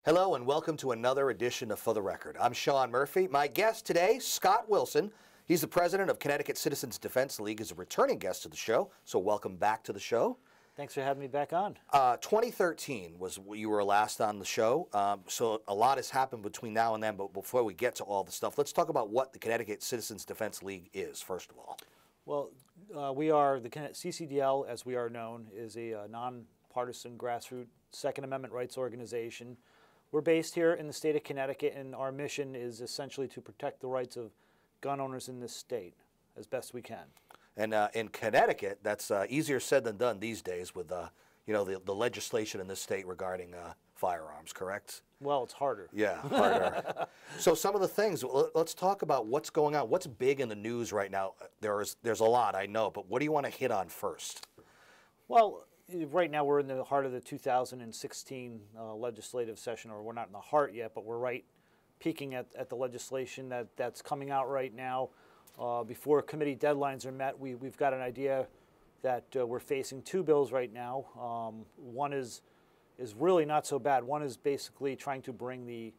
Hello and welcome to another edition of For the Record. I'm Sean Murphy. My guest today, Scott Wilson. He's the president of Connecticut Citizens Defense League. He's a returning guest to the show, so welcome back to the show. Thanks for having me back on. 2013 was you were last on the show, so a lot has happened between now and then, but before we get to all the stuff, let's talk about what the Connecticut Citizens Defense League is, first of all. Well, we are, the CCDL, as we are known, is a nonpartisan grassroots Second Amendment rights organization. We're based here in the state of Connecticut, and our mission is essentially to protect the rights of gun owners in this state as best we can. And in Connecticut, that's easier said than done these days with the legislation in this state regarding firearms, correct? Well, it's harder. Yeah, harder. So some of the things, let's talk about what's going on. What's big in the news right now? There's a lot, I know, but what do you want to hit on first? Well, right now we're in the heart of the 2016 legislative session, or we're not in the heart yet, but we're right peeking at the legislation that's coming out right now. Before committee deadlines are met, we've got an idea that we're facing two bills right now. One is really not so bad. One is basically trying to bring the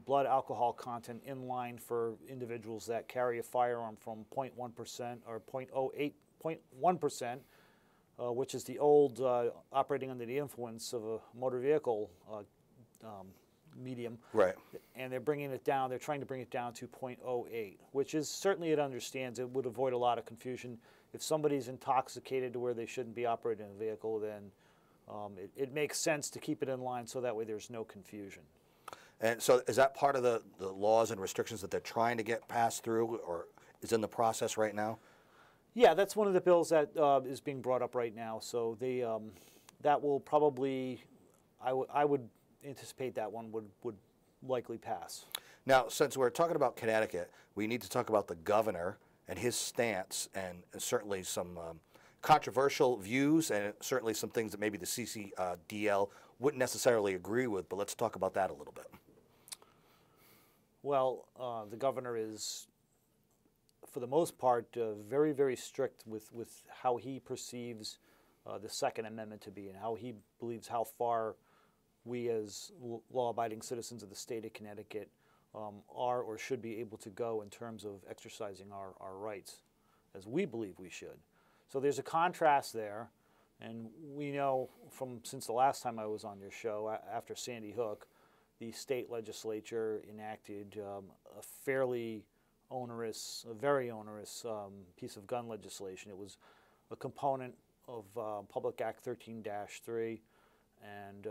blood alcohol content in line for individuals that carry a firearm from 0.1% or 0.1%, which is the old operating under the influence of a motor vehicle medium. Right. And they're bringing it down. They're trying to bring it down to 0.08, which is certainly, it understands. It would avoid a lot of confusion. If somebody's intoxicated to where they shouldn't be operating a vehicle, then it makes sense to keep it in line so that way there's no confusion. And so is that part of the laws and restrictions that they're trying to get passed through, or is in the process right now? Yeah, that's one of the bills that is being brought up right now. So they, that will probably, I would anticipate that one would likely pass. Now, since we're talking about Connecticut, we need to talk about the governor and his stance, and certainly some controversial views, and certainly some things that maybe the CCDL wouldn't necessarily agree with, but let's talk about that a little bit. Well, the governor is, for the most part, very, very strict with how he perceives the Second Amendment to be, and how he believes how far we as law-abiding citizens of the state of Connecticut are or should be able to go in terms of exercising our rights, as we believe we should. So there's a contrast there, and we know since the last time I was on your show, after Sandy Hook, the state legislature enacted a fairly onerous, a very onerous piece of gun legislation. It was a component of Public Act 13-3, and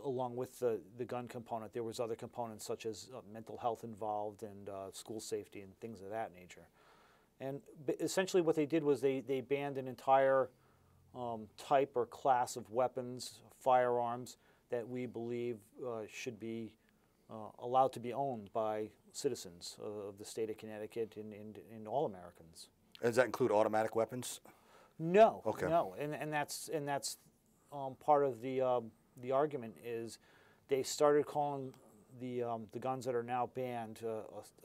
along with the gun component, there was other components such as mental health involved and school safety and things of that nature. And essentially what they did was they banned an entire type or class of weapons, firearms, that we believe should be allowed to be owned by citizens of the state of Connecticut and all Americans. Does that include automatic weapons? No. Okay. No, and that's part of the argument is they started calling the guns that are now banned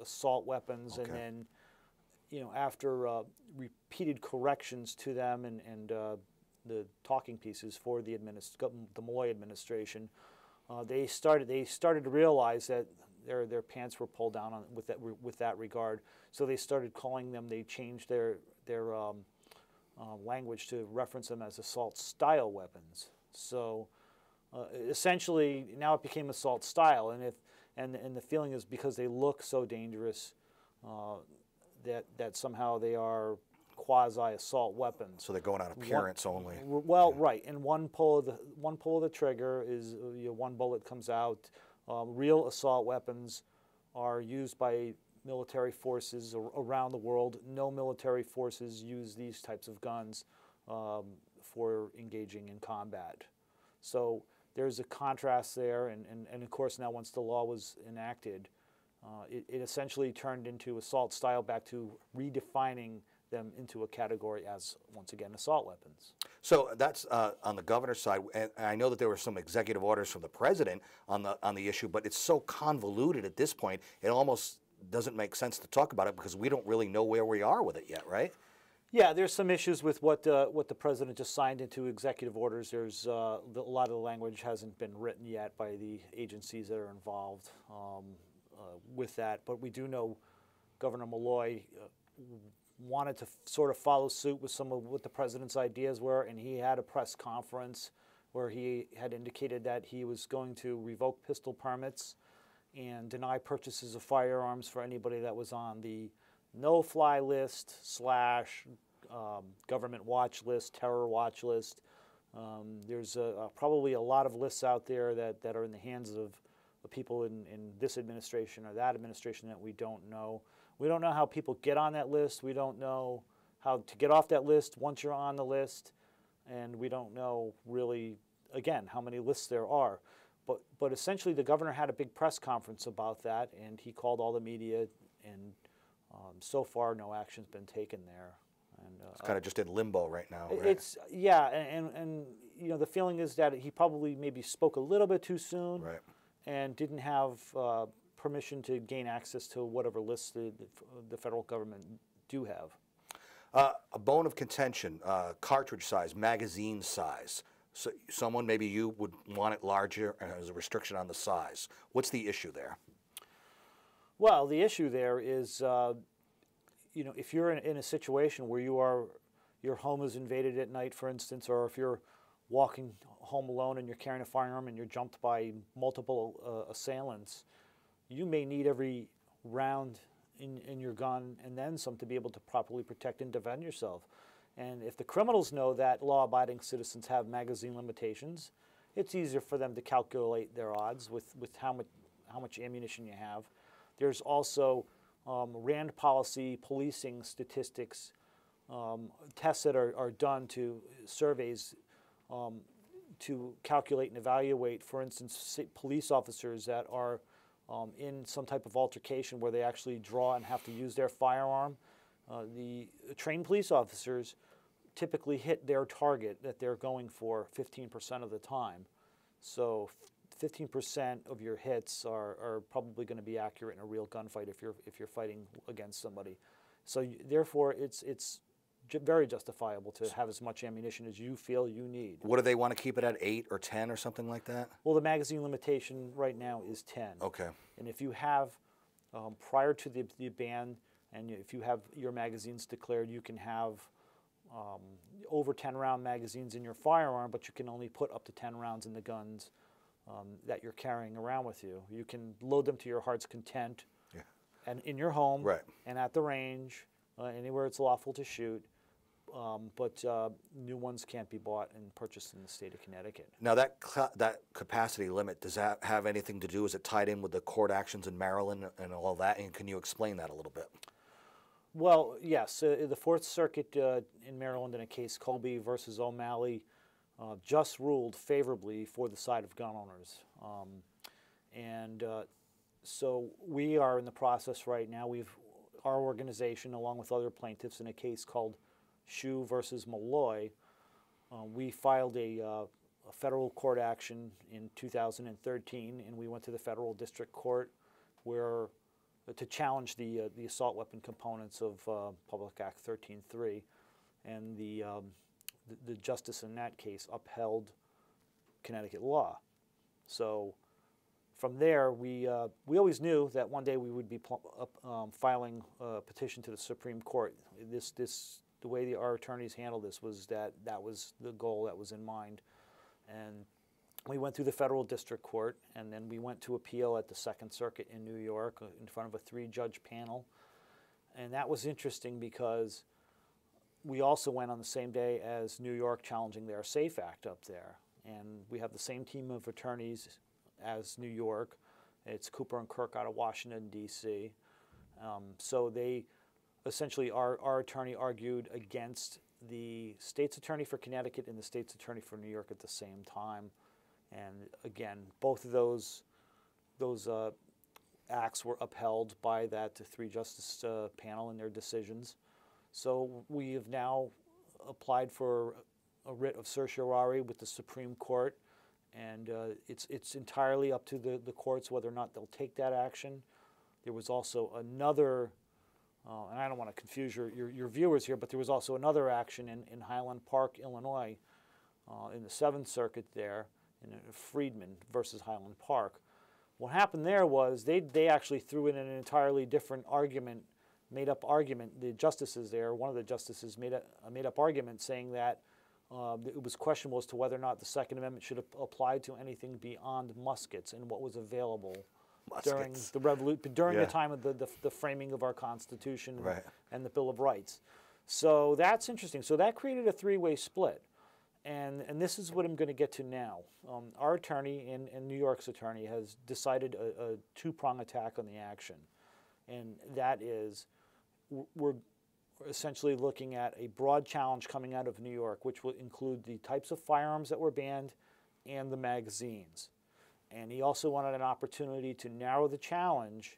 assault weapons, okay. And then after repeated corrections to them and the talking pieces for the Malloy administration, they started to realize that their pants were pulled down with that regard. So they started calling them. They changed their language to reference them as assault style weapons. So essentially, now it became assault style, and the feeling is because they look so dangerous that somehow they are quasi-assault weapons. So they're going on appearance only. Well, yeah. Right. And one pull of the trigger is one bullet comes out. Real assault weapons are used by military forces around the world. No military forces use these types of guns for engaging in combat. So there's a contrast there, and of course now once the law was enacted, it essentially turned into assault style back to redefining them into a category as, once again, assault weapons. So that's on the governor's side, and I know that there were some executive orders from the president on the issue, but it's so convoluted at this point, it almost doesn't make sense to talk about it because we don't really know where we are with it yet, right? Yeah, there's some issues with what the president just signed into executive orders. There's a lot of the language hasn't been written yet by the agencies that are involved with that. But we do know Governor Malloy wanted to sort of follow suit with some of what the president's ideas were, and he had a press conference where he had indicated that he was going to revoke pistol permits and deny purchases of firearms for anybody that was on the no-fly list / government watch list, terror watch list. There's probably a lot of lists out there that are in the hands of people in this administration or that administration that we don't know. We don't know how people get on that list. We don't know how to get off that list once you're on the list. And we don't know really, again, how many lists there are. But essentially the governor had a big press conference about that, and he called all the media, and so far no action's been taken there. And, it's kind of just in limbo right now, right? It's, yeah, and you know, the feeling is that he probably maybe spoke a little bit too soon, right, and didn't have permission to gain access to whatever lists the federal government do have. A bone of contention, cartridge size, magazine size. So someone, maybe you, would want it larger and has a restriction on the size. What's the issue there? Well, the issue there is, you know, if you're in a situation where your home is invaded at night, for instance, or if you're walking home alone and you're carrying a firearm and you're jumped by multiple assailants, you may need every round in your gun and then some to be able to properly protect and defend yourself. And if the criminals know that law-abiding citizens have magazine limitations, it's easier for them to calculate their odds with how much ammunition you have. There's also RAND policy, policing statistics, tests that are done to surveys to calculate and evaluate, for instance, police officers that are in some type of altercation where they actually draw and have to use their firearm. The trained police officers typically hit their target that they're going for 15% of the time. So 15% of your hits are probably going to be accurate in a real gunfight if you're fighting against somebody. So therefore, it's very justifiable to have as much ammunition as you feel you need. What do they want to keep it at, 8 or 10 or something like that? Well, the magazine limitation right now is 10. Okay. And if you have, prior to the ban, and if you have your magazines declared, you can have over 10-round magazines in your firearm, but you can only put up to 10 rounds in the guns that you're carrying around with you. You can load them to your heart's content, yeah, and in your home, right, and at the range, anywhere it's lawful to shoot. But new ones can't be bought and purchased in the state of Connecticut. Now that capacity limit, does that have anything to do? Is it tied in with the court actions in Maryland and all that? And can you explain that a little bit? Well, yes. The Fourth Circuit in Maryland in a case, Colby versus O'Malley, just ruled favorably for the side of gun owners. So we are in the process right now. Our organization, along with other plaintiffs, in a case called Shue versus Malloy, we filed a federal court action in 2013, and we went to the federal district court where to challenge the assault weapon components of Public Act 13.3, and the justice in that case upheld Connecticut law. So from there, we always knew that one day we would be filing a petition to the Supreme Court. The way our attorneys handled this was that was the goal that was in mind. And we went through the federal district court, and then we went to appeal at the Second Circuit in New York in front of a 3-judge panel. And that was interesting because we also went on the same day as New York challenging their SAFE Act up there. And we have the same team of attorneys as New York. It's Cooper and Kirk out of Washington, D.C. So they essentially, our attorney argued against the state's attorney for Connecticut and the state's attorney for New York at the same time. And again, both of those acts were upheld by that 3-justice panel in their decisions. So we have now applied for a writ of certiorari with the Supreme Court, and it's entirely up to the courts whether or not they'll take that action. There was also another and I don't want to confuse your viewers here, but there was also another action in Highland Park, Illinois, in the Seventh Circuit there, in Friedman versus Highland Park. What happened there was they actually threw in an entirely different argument, made-up argument. The justices there, one of the justices made a up argument saying that it was questionable as to whether or not the Second Amendment should apply to anything beyond muskets and what was available during the time of the framing of our Constitution and the Bill of Rights. So that's interesting. So that created a three-way split. And this is what I'm going to get to now. Our attorney and New York's attorney has decided a two-prong attack on the action. And that is, we're essentially looking at a broad challenge coming out of New York, which will include the types of firearms that were banned and the magazines. And he also wanted an opportunity to narrow the challenge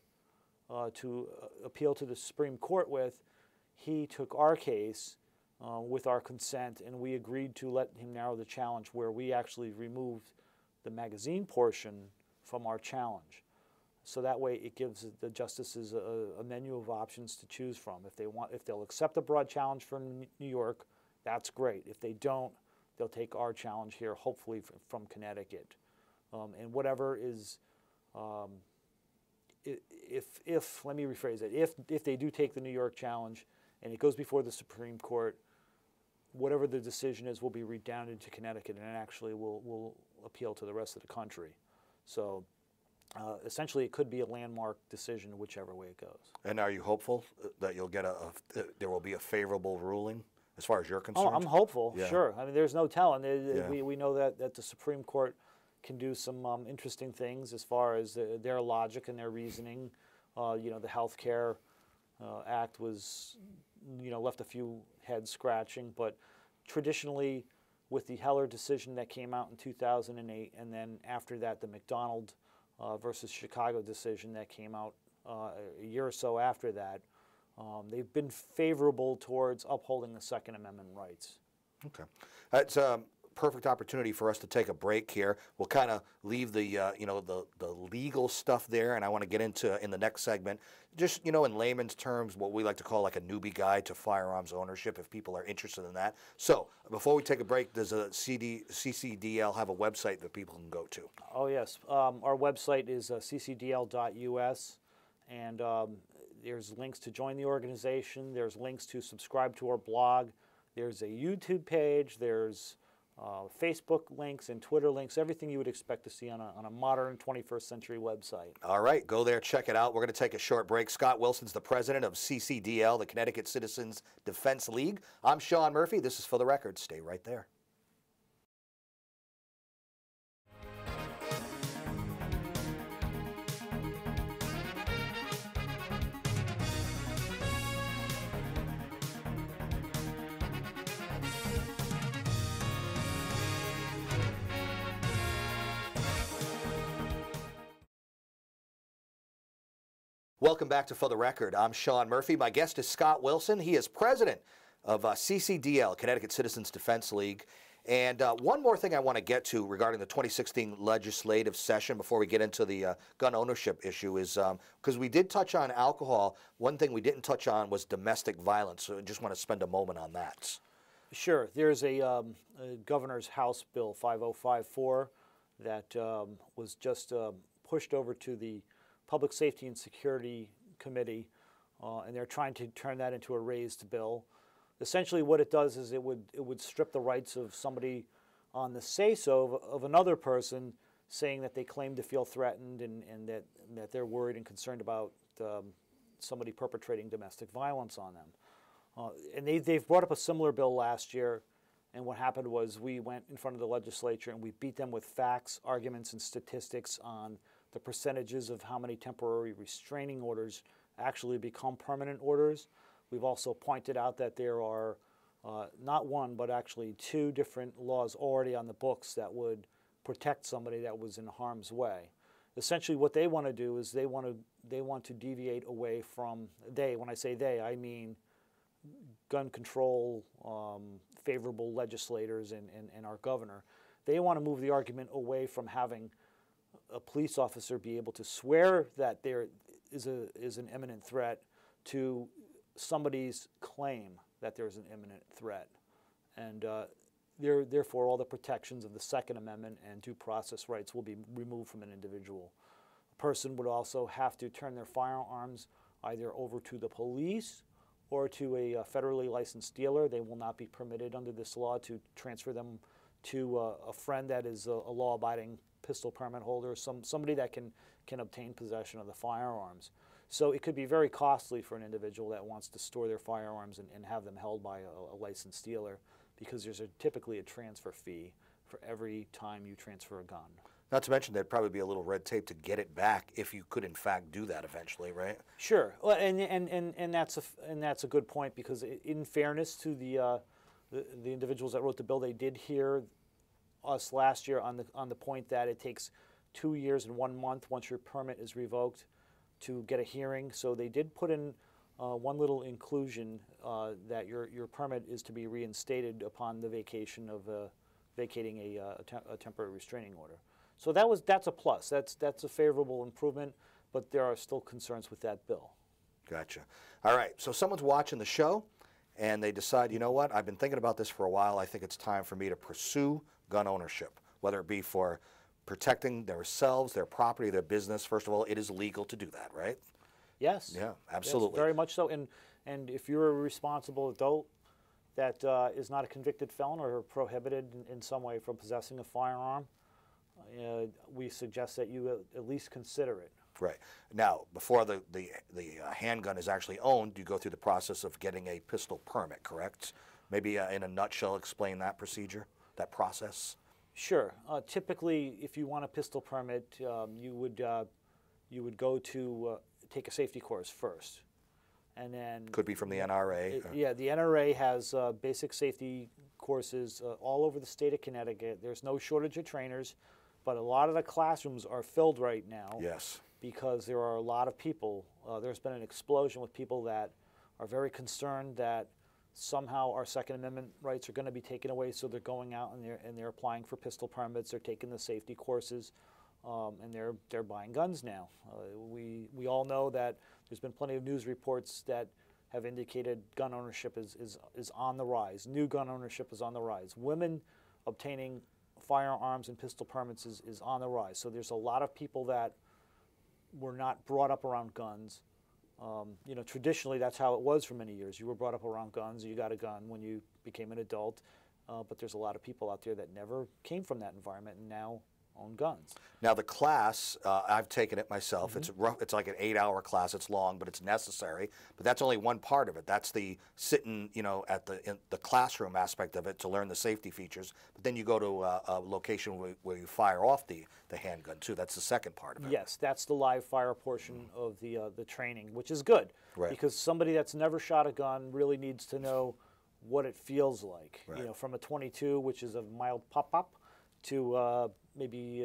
to appeal to the Supreme Court with. He took our case with our consent, and we agreed to let him narrow the challenge where we actually removed the magazine portion from our challenge. So that way it gives the justices a menu of options to choose from. If they'll accept a broad challenge from New York, that's great. If they don't, they'll take our challenge here, hopefully from Connecticut. And whatever is, let me rephrase it, if they do take the New York challenge and it goes before the Supreme Court, whatever the decision is will be redounded to Connecticut and actually will appeal to the rest of the country. So essentially it could be a landmark decision whichever way it goes. And are you hopeful that you'll get there will be a favorable ruling as far as you're concerned? Oh, I'm hopeful, sure. I mean, there's no telling. We know that the Supreme Court can do some interesting things as far as their logic and their reasoning. The Health Care Act was, left a few heads scratching, but traditionally with the Heller decision that came out in 2008, and then after that the McDonald versus Chicago decision that came out a year or so after that, they've been favorable towards upholding the Second Amendment rights. Okay. It's a perfect opportunity for us to take a break here. We'll kind of leave the the legal stuff there, and I want to get into in the next segment just in layman's terms what we like to call like a newbie guide to firearms ownership if people are interested in that. So before we take a break, does a CCDL have a website that people can go to? Oh yes, our website is ccdl.us, and there's links to join the organization. There's links to subscribe to our blog. There's a YouTube page. There's Facebook links and Twitter links, everything you would expect to see on a modern 21st century website. All right, go there, check it out. We're going to take a short break. Scott Wilson's the president of CCDL, the Connecticut Citizens Defense League. I'm Sean Murphy. This is For the Record. Stay right there. Welcome back to For the Record. I'm Sean Murphy. My guest is Scott Wilson. He is president of CCDL, Connecticut Citizens Defense League. And one more thing I want to get to regarding the 2016 legislative session before we get into the gun ownership issue is because we did touch on alcohol. One thing we didn't touch on was domestic violence. So I just want to spend a moment on that. Sure. There's a Governor's House Bill 5054 that was just pushed over to the Public Safety and Security Committee, and they're trying to turn that into a raised bill. Essentially what it does is it would strip the rights of somebody on the say-so of another person saying that they claim to feel threatened and that they're worried and concerned about somebody perpetrating domestic violence on them. And they've brought up a similar bill last year, and what happened was we went in front of the legislature and we beat them with facts, arguments, and statistics on the percentages of how many temporary restraining orders actually become permanent orders. We've also pointed out that there are not one, but actually two different laws already on the books that would protect somebody that was in harm's way. Essentially what they want to do is they want to deviate away from, when I say they, I mean gun control favorable legislators and our governor. They want to move the argument away from having a police officer be able to swear that there is an imminent threat to somebody's claim that there's an imminent threat. And therefore, all the protections of the Second Amendment and due process rights will be removed from an individual. A person would also have to turn their firearms either over to the police or to a federally licensed dealer. They will not be permitted under this law to transfer them to a friend that is a law-abiding pistol permit holder, somebody that can obtain possession of the firearms. So it could be very costly for an individual that wants to store their firearms and have them held by a licensed dealer, because there's typically a transfer fee for every time you transfer a gun. Not to mention there'd probably be a little red tape to get it back if you could in fact do that eventually, right? Sure, well, and that's a good point, because in fairness to the individuals that wrote the bill, they did hear us last year on the point that it takes 2 years and 1 month once your permit is revoked to get a hearing. So they did put in one little inclusion that your permit is to be reinstated upon the vacation of vacating a temporary restraining order. So that's a plus. That's a favorable improvement, but there are still concerns with that bill. Gotcha. All right, so someone's watching the show and they decide, you know what, I've been thinking about this for a while. I think it's time for me to pursue gun ownership, whether it be for protecting themselves, their property, their business. First of all, it is legal to do that, right? Yes. Yeah, absolutely. Yes, very much so. And if you're a responsible adult that is not a convicted felon or prohibited in some way from possessing a firearm, we suggest that you at least consider it. Right. Now, before the handgun is actually owned, you go through the process of getting a pistol permit, correct? Maybe in a nutshell, explain that procedure, that process. Sure. Typically, if you want a pistol permit, you would go to take a safety course first, and then could be from the NRA. Yeah, the NRA has basic safety courses all over the state of Connecticut. There's no shortage of trainers, but a lot of the classrooms are filled right now. Yes. Because there are a lot of people. There's been an explosion with people that are very concerned that somehow our Second Amendment rights are going to be taken away, so they're going out and they're applying for pistol permits. They're taking the safety courses, and they're buying guns now. We all know that there's been plenty of news reports that have indicated gun ownership is on the rise. New gun ownership is on the rise. Women obtaining firearms and pistol permits is on the rise. So there's a lot of people that were not brought up around guns. You know, traditionally that's how it was for many years. You were brought up around guns. You got a gun when you became an adult. But there's a lot of people out there that never came from that environment and now own guns. Now the class, I've taken it myself. Mm-hmm. It's like an 8-hour class. It's long, but it's necessary. But that's only one part of it. That's the sitting, you know, in the classroom aspect of it to learn the safety features. But then you go to a location where you fire off the handgun too. That's the second part of it. Yes, that's the live fire portion of the training, which is good. Right. Because somebody that's never shot a gun really needs to know what it feels like. Right. You know, from a .22, which is a mild pop-up, to maybe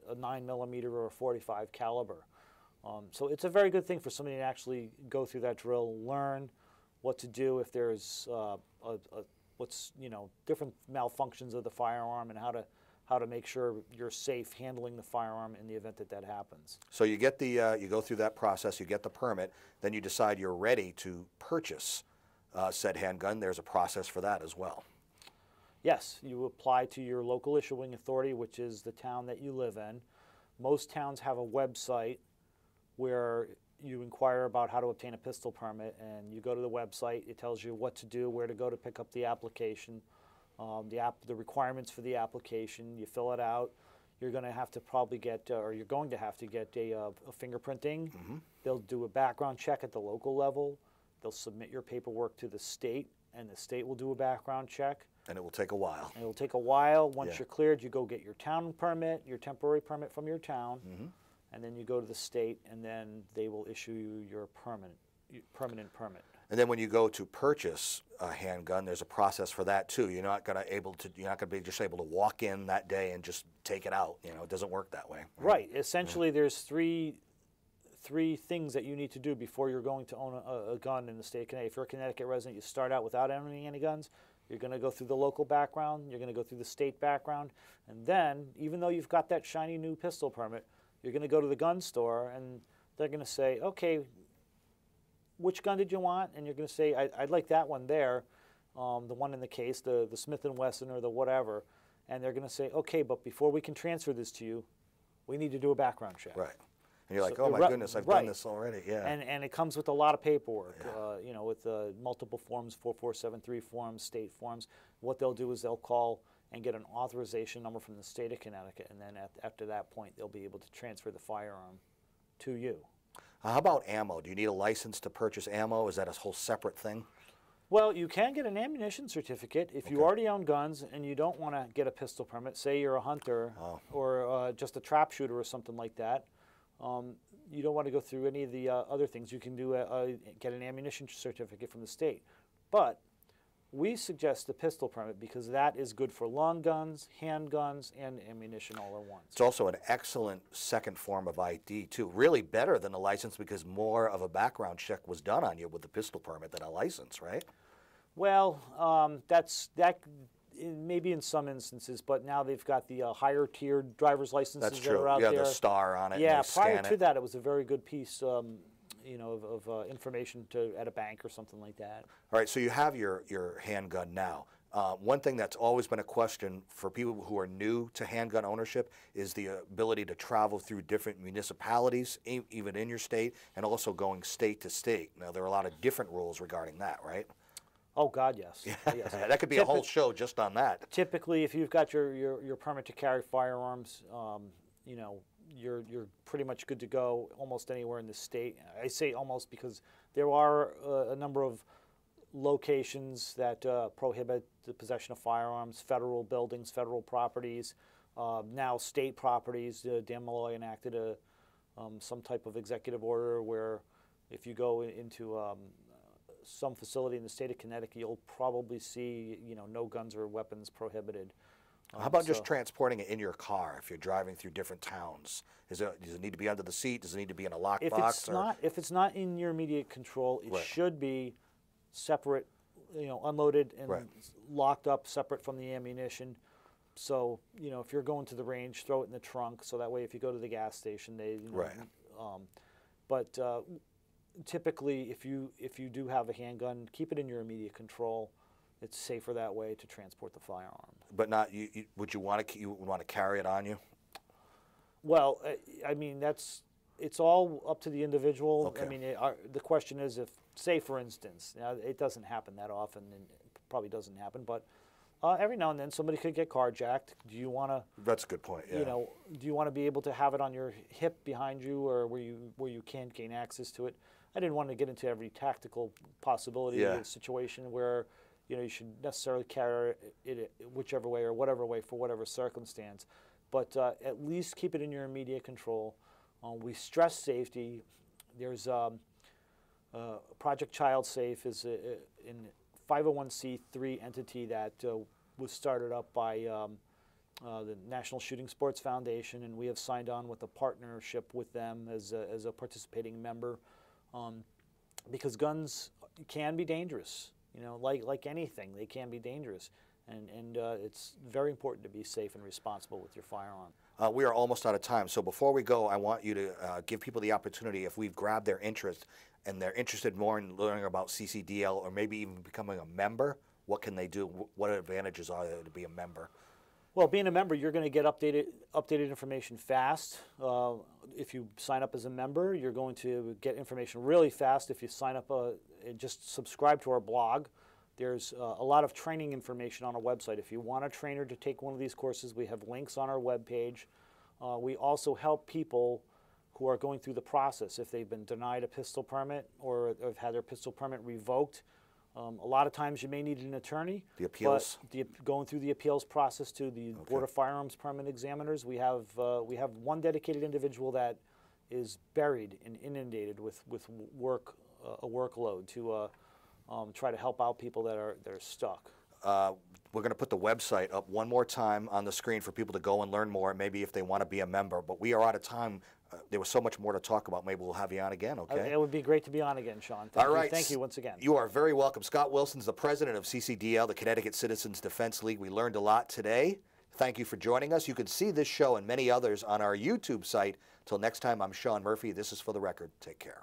a 9mm or a .45 caliber. So it's a very good thing for somebody to actually go through that drill, learn what to do if there's different malfunctions of the firearm, and how to make sure you're safe handling the firearm in the event that happens. So you get the you go through that process, you get the permit, then you decide you're ready to purchase said handgun. There's a process for that as well. Yes, you apply to your local issuing authority, which is the town that you live in. Most towns have a website where you inquire about how to obtain a pistol permit, and you go to the website. It tells you what to do, where to go to pick up the application, the requirements for the application. You fill it out. You're going to have to probably get, or you're going to have to get a fingerprinting. Mm-hmm. They'll do a background check at the local level. They'll submit your paperwork to the state, and the state will do a background check. And it will take a while. And it will take a while. Once you're cleared, you go get your town permit, your temporary permit from your town, and then you go to the state, and then they will issue you your permanent permit. And then when you go to purchase a handgun, there's a process for that too. You're not going to be just able to walk in that day and just take it out. You know, it doesn't work that way. Right. Essentially, there's three things that you need to do before you're going to own a gun in the state of Connecticut. If you're a Connecticut resident, you start out without owning any guns. You're going to go through the local background, you're going to go through the state background, and then, even though you've got that shiny new pistol permit, you're going to go to the gun store, and they're going to say, okay, which gun did you want? And you're going to say, I'd like that one there, the one in the case, the Smith & Wesson or the whatever. And they're going to say, okay, but before we can transfer this to you, we need to do a background check. Right. And you're like, So, oh my goodness, I've done this already. Yeah. And it comes with a lot of paperwork, you know, with multiple forms, 4473 forms, state forms. What they'll do is they'll call and get an authorization number from the state of Connecticut, and then after that point, they'll be able to transfer the firearm to you. How about ammo? Do you need a license to purchase ammo? Is that a whole separate thing? Well, you can get an ammunition certificate if you already own guns and you don't want to get a pistol permit. Say you're a hunter or just a trap shooter or something like that. You don't want to go through any of the other things. You can do get an ammunition certificate from the state. But we suggest the pistol permit because that is good for long guns, handguns, and ammunition all at once. It's also an excellent second form of ID, too. Really better than a license because more of a background check was done on you with the pistol permit than a license, right? Well, that maybe in some instances, but now they've got the higher tiered driver's licenses that are out there. Yeah, the star on it. Yeah, and prior to that, it was a very good piece, you know, of information at a bank or something like that. All right, so you have your handgun now. One thing that's always been a question for people who are new to handgun ownership is the ability to travel through different municipalities, even in your state, and also going state to state. Now, there are a lot of different rules regarding that, right? Oh, God, yes. Yes. That could be a whole show just on that. Typically, if you've got your permit to carry firearms, you know, you're pretty much good to go almost anywhere in the state. I say almost because there are a number of locations that prohibit the possession of firearms, federal buildings, federal properties, now state properties. Dan Malloy enacted some type of executive order where if you go into some facility in the state of Connecticut, you'll probably see, you know, no guns or weapons prohibited. How about just transporting it in your car if you're driving through different towns? Does it need to be under the seat? Does it need to be in a lockbox? If it's not in your immediate control, it should be separate, you know, unloaded and locked up separate from the ammunition. So, you know, if you're going to the range, throw it in the trunk. So that way, if you go to the gas station, they, you know, but typically, if you do have a handgun, keep it in your immediate control. It's safer that way to transport the firearm. But not would you want to carry it on you? Well, I mean it's all up to the individual. Okay. I mean the question is if, say for instance, now it doesn't happen that often and it probably doesn't happen, but every now and then somebody could get carjacked. Do you want to? That's a good point. Yeah. You know, do you want to be able to have it on your hip behind you or where you can't gain access to it? I didn't want to get into every tactical possibility of the situation where, you know, you should necessarily carry it whichever way or whatever way for whatever circumstance, but at least keep it in your immediate control. We stress safety. There's Project Child Safe is a 501c3 entity that was started up by the National Shooting Sports Foundation, and we have signed on with a partnership with them as a participating member. Because guns can be dangerous, you know, like anything, they can be dangerous, and it's very important to be safe and responsible with your firearm. We are almost out of time, so before we go, I want you to give people the opportunity, if we've grabbed their interest and they're interested more in learning about CCDL or maybe even becoming a member, what can they do? What advantages are there to be a member? Well, being a member, you're going to get updated information fast. If you sign up as a member, you're going to get information really fast. If you sign up and just subscribe to our blog, there's a lot of training information on our website. If you want a trainer to take one of these courses, we have links on our webpage. We also help people who are going through the process. If they've been denied a pistol permit or have had their pistol permit revoked, a lot of times you may need an attorney. The appeals? But going through the appeals process to the Board of Firearms Permit Examiners, we have one dedicated individual that is buried and inundated with a workload to try to help out people that are stuck. We're going to put the website up one more time on the screen for people to go and learn more, maybe if they want to be a member. But we are out of time. There was so much more to talk about. Maybe we'll have you on again, okay? It would be great to be on again, Sean. Thank you once again. You are very welcome. Scott Wilson's the president of CCDL, the Connecticut Citizens Defense League. We learned a lot today. Thank you for joining us. You can see this show and many others on our YouTube site. Till next time, I'm Sean Murphy. This is For the Record. Take care.